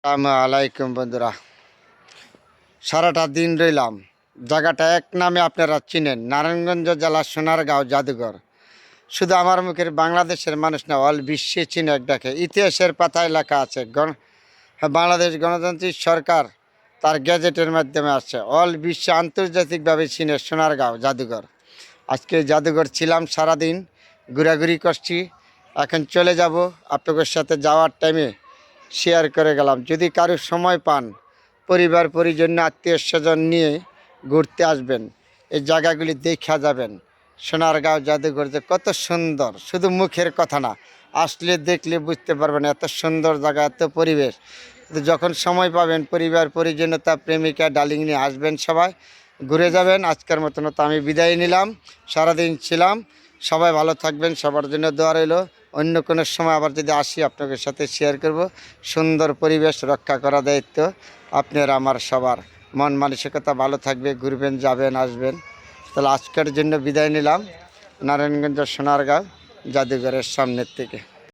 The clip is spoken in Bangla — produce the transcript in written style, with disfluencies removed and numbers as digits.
আসসালামাইকুম বন্ধুরা, সারাটা দিন রইলাম। জায়গাটা এক নামে আপনারা চিনেন, নারায়ণগঞ্জ জেলার সোনারগাঁও জাদুঘর। শুধু আমার মুখের বাংলাদেশের মানুষ না, অল বিশ্বে চিনে এক ডাকে। ইতিহাসের পাতায় লেখা আছে, বাংলাদেশ গণতান্ত্রিক সরকার তার গ্যাজেটের মাধ্যমে আসছে। অল বিশ্বে আন্তর্জাতিকভাবে চিনে সোনারগাঁও জাদুঘর। আজকে জাদুঘর ছিলাম, সারাদিন ঘোরাঘুরি করছি। এখন চলে যাব, আপনাদের সাথে যাওয়ার টাইমে শেয়ার করে গেলাম। যদি কারো সময় পান, পরিবার পরিজন আত্মীয় স্বজন নিয়ে ঘুরতে আসবেন, এই জায়গাগুলি দেখা যাবেন। সোনারগাঁও জাদুঘর যে কত সুন্দর, শুধু মুখের কথা না, আসলে দেখলে বুঝতে পারবেন এত সুন্দর জায়গা, এত পরিবেশ। যখন সময় পাবেন পরিবার পরিজনতা প্রেমিকা ডার্লিং নিয়ে আসবেন, সবাই ঘুরে যাবেন। আজকের মতন তো আমি বিদায় নিলাম, সারাদিন ছিলাম। সবাই ভালো থাকবেন, সবার জন্য দোয়া রইল। অন্য কোনো সময় আবার যদি আসি আপনাদের সাথে শেয়ার করব। সুন্দর পরিবেশ রক্ষা করা দায়িত্ব আপনার আমার সবার। মন মানসিকতা ভালো থাকবে, ঘুরবেন, যাবেন, আসবেন। তাহলে আজকের জন্য বিদায় নিলাম নারায়ণগঞ্জ সোনারগাঁও জাদুঘরের সামনের থেকে।